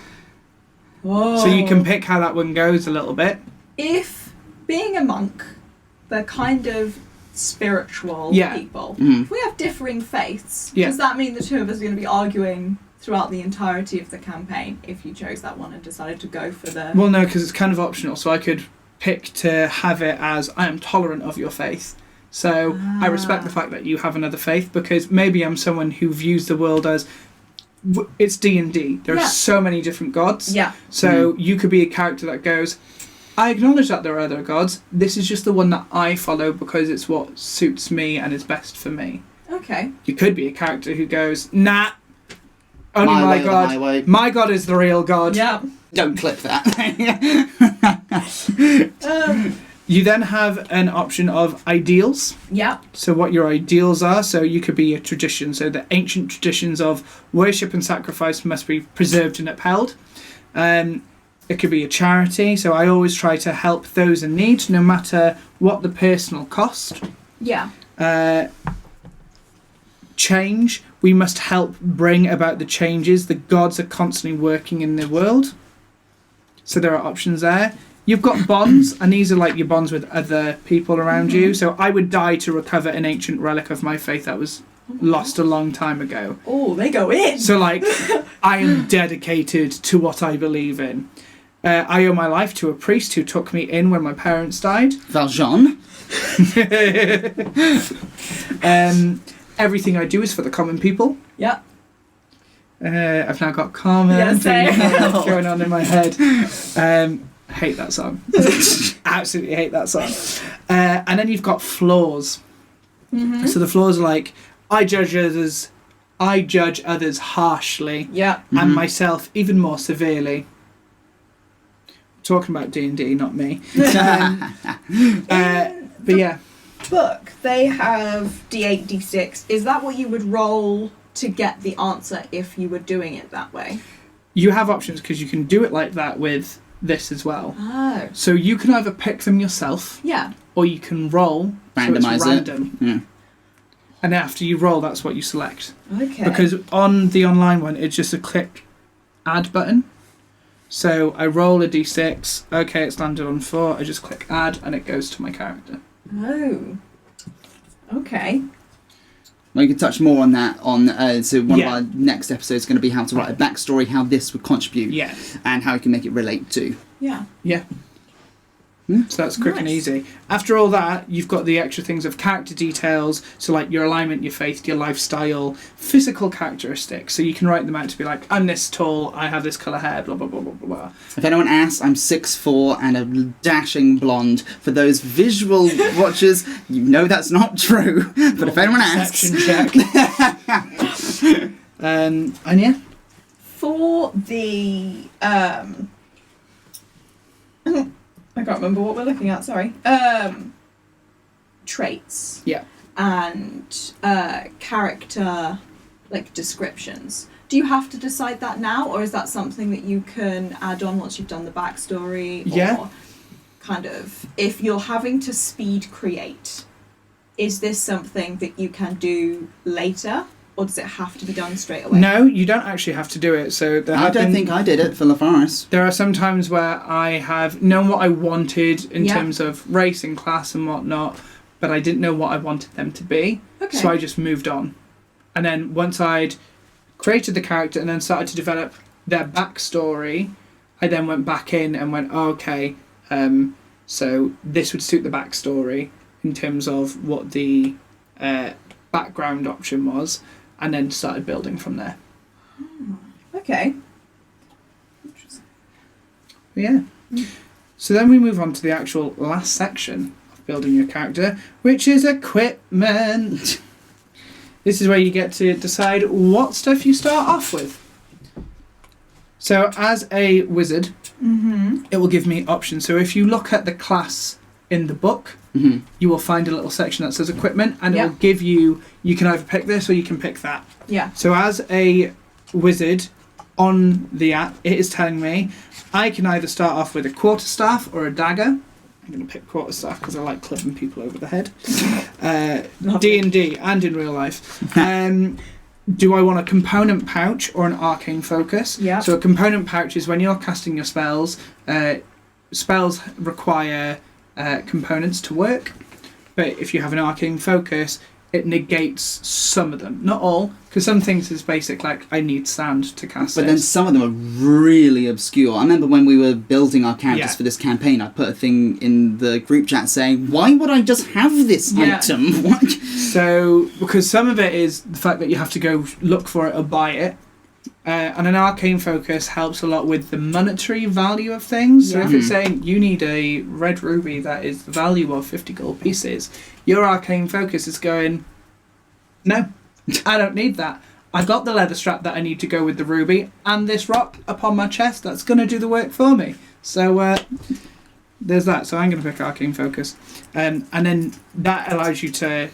Whoa. So you can pick how that one goes a little bit. If being a monk, they're kind of spiritual people. If we have differing faiths, does that mean the two of us are going to be arguing throughout the entirety of the campaign if you chose that one and decided to go for the... Well, no, because it's kind of optional. So I could pick to have it as I am tolerant of your faith. So I respect the fact that you have another faith, because maybe I'm someone who views the world as... It's D&D. There are so many different gods. Yeah. So you could be a character that goes, I acknowledge that there are other gods. This is just the one that I follow because it's what suits me and is best for me. Okay. You could be a character who goes, nah, only my way god. My god is the real god. Yeah. Don't clip that. You then have an option of ideals. Yeah. So what your ideals are. So you could be a tradition. So the ancient traditions of worship and sacrifice must be preserved and upheld. It could be a charity. So I always try to help those in need, no matter what the personal cost. Yeah. Change. We must help bring about the changes. The gods are constantly working in the world. So there are options there. You've got bonds, and these are like your bonds with other people around you. So I would die to recover an ancient relic of my faith that was lost a long time ago. Oh, they go in. So like, I am dedicated to what I believe in. I owe my life to a priest who took me in when my parents died. Valjean. Everything I do is for the common people. Yeah. I've now got Carmen going on in my head. Hate that song. Absolutely hate that song. And then you've got flaws. Mm-hmm. So the flaws are like, I judge others harshly. Yeah. And myself even more severely. Talking about D&D, not me. But yeah. Book, they have D8, D6. Is that what you would roll to get the answer if you were doing it that way? You have options because you can do it like that with this as well. Oh. So you can either pick them yourself. Yeah. Or you can roll. Randomise so it's random. it. Yeah. And after you roll, that's what you select. Okay. Because on the online one, it's just a click add button. So I roll a d6. Okay, it's landed on 4. I just click add and it goes to my character. Oh. Okay. Well, you can touch more on that so one of our next episodes is going to be how to write a backstory, how this would contribute, and how you can make it relate to. Yeah. Yeah. So that's quick and easy. After all that, you've got the extra things of character details, so like your alignment, your faith, your lifestyle, physical characteristics. So you can write them out to be like, I'm this tall, I have this colour hair, blah, blah, blah, blah, blah. If anyone asks, I'm 6'4" and a dashing blonde. For those visual watchers, you know that's not true. But if anyone asks... Perception check. And yeah. For the... I can't remember what we're looking at, sorry. Traits. Yeah. And character, like, descriptions. Do you have to decide that now, or is that something that you can add on once you've done the backstory? Yeah. Or kind of, if you're having to speed create is this something that you can do later, or does it have to be done straight away? No, you don't actually have to do it. So I don't think I did it for LaForest. There are some times where I have known what I wanted in Yeah. terms of race and class and whatnot, but I didn't know what I wanted them to be. Okay. So I just moved on. And then once I'd created the character and then started to develop their backstory, I then went back in and went, oh, okay, so this would suit the backstory in terms of what the background option was, and then started building from there. Okay. Yeah. So then we move on to the actual last section of building your character, which is equipment. This is where you get to decide what stuff you start off with. So as a wizard, it will give me options. So if you look at the class in the book, you will find a little section that says equipment, and it will give you can either pick this or you can pick that. Yeah. So as a wizard on the app, it is telling me I can either start off with a quarterstaff or a dagger. I'm going to pick quarterstaff because I like clipping people over the head. D&D and in real life. Do I want a component pouch or an arcane focus? Yeah. So a component pouch is when you're casting your spells. Spells require components to work, but if you have an arcane focus, it negates some of them, not all, because some things is basic, like I need sand to cast. But then some of them are really obscure. I remember when we were building our characters for this campaign, I put a thing in the group chat saying, why would I just have this item? What? So, because some of it is the fact that you have to go look for it or buy it, and an arcane focus helps a lot with the monetary value of things. So if it's saying you need a red ruby that is the value of 50 gold pieces, your arcane focus is going, no, I don't need that. I got the leather strap that I need to go with the ruby, and this rock upon my chest that's going to do the work for me. So there's that. So I'm going to pick arcane focus, and then that allows you to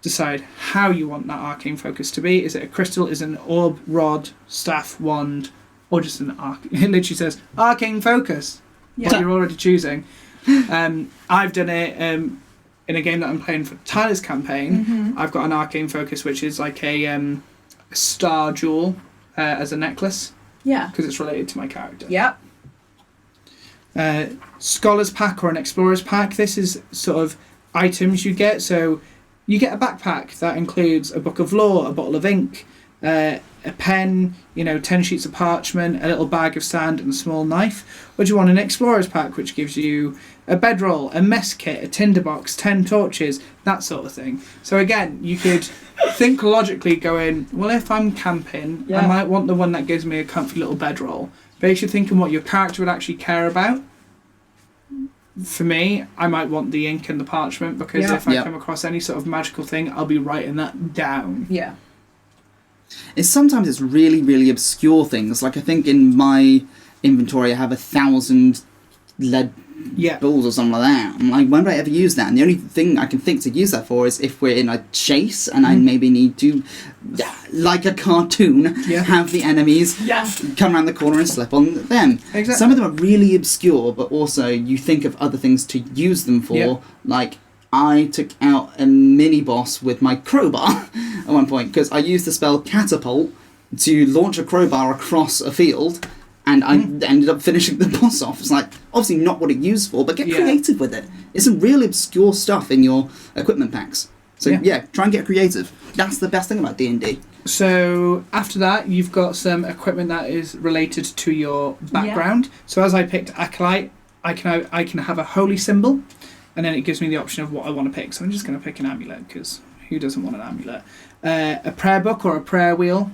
decide how you want that arcane focus to be. Is it a crystal? Is it an orb, rod, staff, wand, or just an arc? It literally says arcane focus. Yeah. What you're already choosing. I've done it in a game that I'm playing for Tyler's campaign. I've got an arcane focus, which is like a star jewel as a necklace. Yeah. Because it's related to my character. Yep. Scholar's pack or an explorer's pack. This is sort of items you get. So you get a backpack that includes a book of lore, a bottle of ink, a pen, 10 sheets of parchment, a little bag of sand, and a small knife. Or do you want an explorer's pack, which gives you a bedroll, a mess kit, a tinderbox, 10 torches, that sort of thing. So again, you could think logically going, well, if I'm camping, I might want the one that gives me a comfy little bedroll. But if you're thinking what your character would actually care about, for me, I might want the ink and the parchment, because if I come across any sort of magical thing, I'll be writing that down. Yeah. Sometimes it's really, really obscure things. Like I think in my inventory I have 1,000 lead balls or something like that. I'm like, when do I ever use that? And the only thing I can think to use that for is if we're in a chase and I maybe need to, like a cartoon, have the enemies come around the corner and slip on them. Exactly. Some of them are really obscure, but also you think of other things to use them for, like I took out a mini boss with my crowbar at one point because I used the spell catapult to launch a crowbar across a field, and I ended up finishing the boss off. It's like, obviously not what it used for, but get creative with it. It's some really obscure stuff in your equipment packs. So try and get creative. That's the best thing about D&D. So after that, you've got some equipment that is related to your background. So as I picked Acolyte, I can have a holy symbol, and then it gives me the option of what I want to pick. So I'm just going to pick an amulet, because who doesn't want an amulet? A prayer book or a prayer wheel.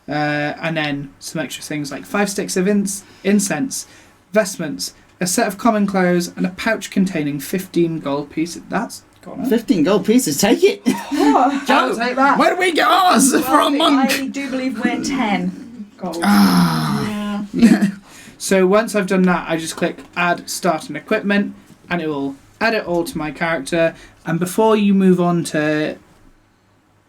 And then some extra things like 5 sticks of incense, vestments, a set of common clothes, and a pouch containing 15 gold pieces. That's gone up. 15 gold pieces, take it! I'll take that. Where do we get ours for a monk? I do believe we're 10 gold. Yeah. So once I've done that, I just click add start an equipment, and it will add it all to my character. And before you move on to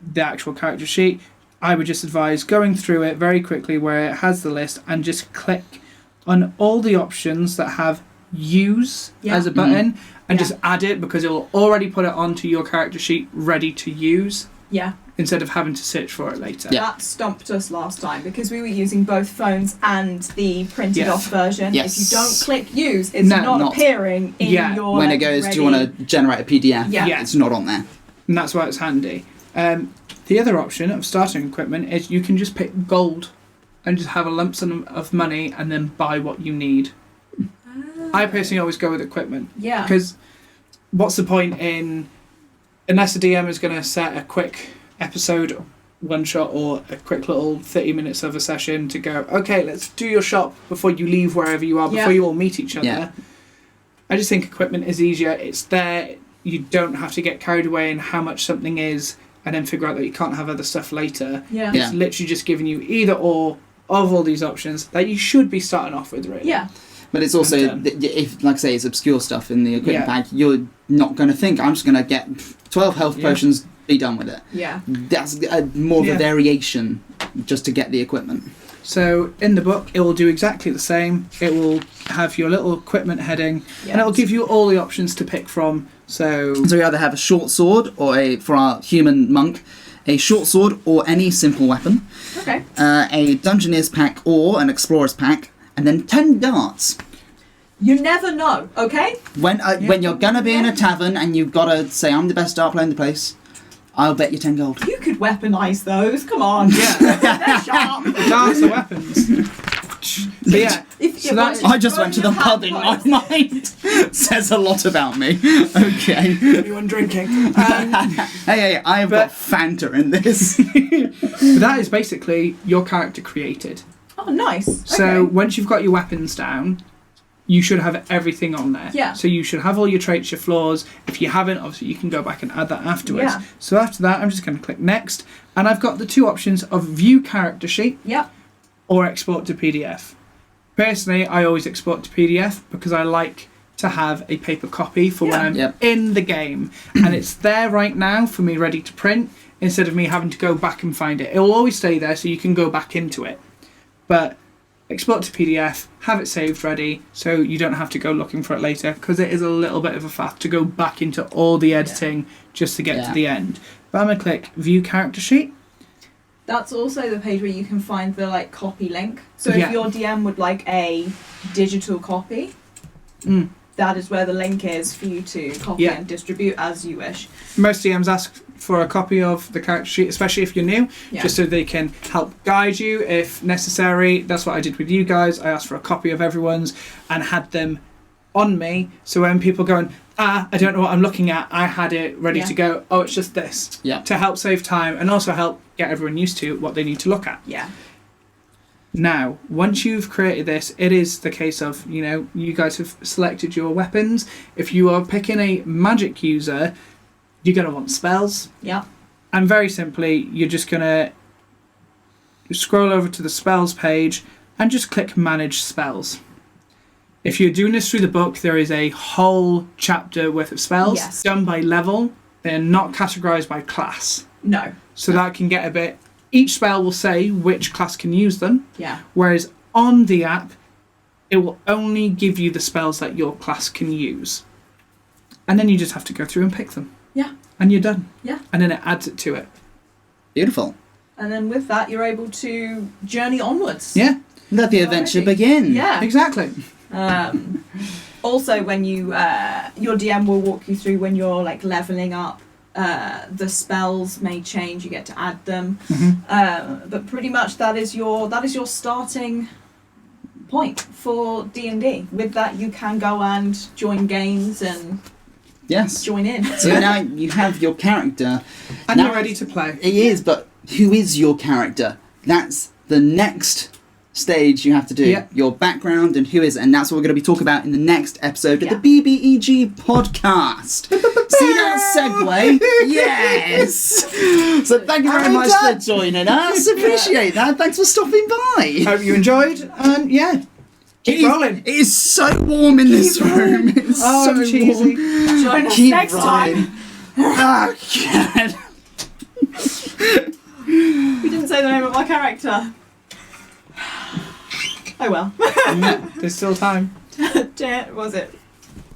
the actual character sheet, I would just advise going through it very quickly where it has the list, and just click on all the options that have use as a button and just add it, because it will already put it onto your character sheet ready to use. Yeah. Instead of having to search for it later. Yeah. That stumped us last time because we were using both phones and the printed off version. Yes. If you don't click use, it's not appearing in your when it goes, do you want to generate a PDF? Yeah. It's not on there. And that's why it's handy. The other option of starting equipment is you can just pick gold and just have a lump sum of money and then buy what you need. I personally always go with equipment. Yeah. Because what's the point in, unless the DM is going to set a quick episode one shot or a quick little 30 minutes of a session to go, okay, let's do your shop before you leave wherever you are, before you all meet each other. Yeah. I just think equipment is easier. It's there. You don't have to get carried away in how much something is and then figure out that you can't have other stuff later. Yeah. It's literally just giving you either or of all these options that you should be starting off with, really. Yeah. But it's also, if, like I say, it's obscure stuff in the equipment bag, you're not going to think, I'm just going to get 12 health potions, be done with it. Yeah. That's more of a variation just to get the equipment. So in the book, it will do exactly the same. It will have your little equipment heading, and it will give you all the options to pick from. So we either have a short sword, or for our human monk, a short sword or any simple weapon. Okay. A dungeoneer's pack or an explorer's pack, and then 10 darts. You never know, okay? When you're gonna be in a tavern and you've got to say, I'm the best dart player in the place, I'll bet you 10 gold. You could weaponize those, come on. Yeah. They're sharp. Darts are weapons. But yeah. I just went to the pub in my mind. Says a lot about me. Okay. Everyone drinking. Hey, I have got Fanta in this. That is basically your character created. Oh, nice. So once you've got your weapons down, you should have everything on there. Yeah. So you should have all your traits, your flaws. If you haven't, obviously you can go back and add that afterwards. Yeah. So after that, I'm just going to click next. And I've got the two options of view character sheet or export to PDF. Personally, I always export to PDF because I like to have a paper copy for when I'm in the game. And it's there right now for me ready to print instead of me having to go back and find it. It will always stay there so you can go back into it. But export to PDF, have it saved ready so you don't have to go looking for it later, because it is a little bit of a faff to go back into all the editing just to get to the end. But I'm going to click View Character Sheet. That's also the page where you can find the copy link. So if your DM would like a digital copy, that is where the link is for you to copy and distribute as you wish. Most DMs ask for a copy of the character sheet, especially if you're new, just so they can help guide you if necessary. That's what I did with you guys. I asked for a copy of everyone's and had them on me, so when people going, I don't know what I'm looking at, I had it ready to go, it's just this, to help save time and also help get everyone used to what they need to look at. Now, once you've created this, it is the case of, you guys have selected your weapons. If you are picking a magic user, you're going to want spells. And very simply, you're just going to scroll over to the spells page and just click manage spells. If you're doing this through the book, there is a whole chapter worth of spells done by level. They're not categorized by class. No. So that can get a bit... Each spell will say which class can use them. Whereas on the app, it will only give you the spells that your class can use. And then you just have to go through and pick them. And you're done. And then it adds it to it. Beautiful. And then with that, you're able to journey onwards. Let the adventure begin. Exactly. Also, when you your DM will walk you through when you're leveling up. The spells may change. You get to add them, but pretty much that is your starting point for D&D. With that, you can go and join games and join in. So now you have your character, and you're ready to play. It is, but who is your character? That's the next stage you have to do. Your background and who is it, and that's what we're going to be talking about in the next episode of the BBEG Podcast. See that segue? Yes! So thank you very much for joining us. Appreciate that. Thanks for stopping by. Hope you enjoyed, and keep rolling. It is so warm in this room. It's so cheesy. Warm. Join us Keep next time. Oh, God. We didn't say the name of our character. Oh well. There's still time. Was it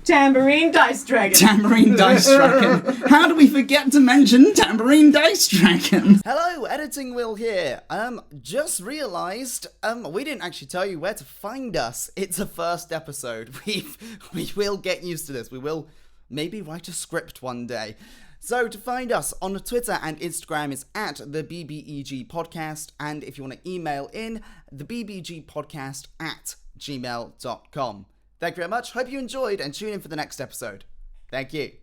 Tambourine Dice Dragon? Tambourine Dice Dragon. How do we forget to mention Tambourine Dice Dragon? Hello, Editing Will here. Just realised, we didn't actually tell you where to find us. It's a first episode. We will get used to this. We will maybe write a script one day. So to find us on Twitter and Instagram is at the BBEG Podcast, and if you want to email in, the BBEG Podcast at gmail.com. Thank you very much. Hope you enjoyed and tune in for the next episode. Thank you.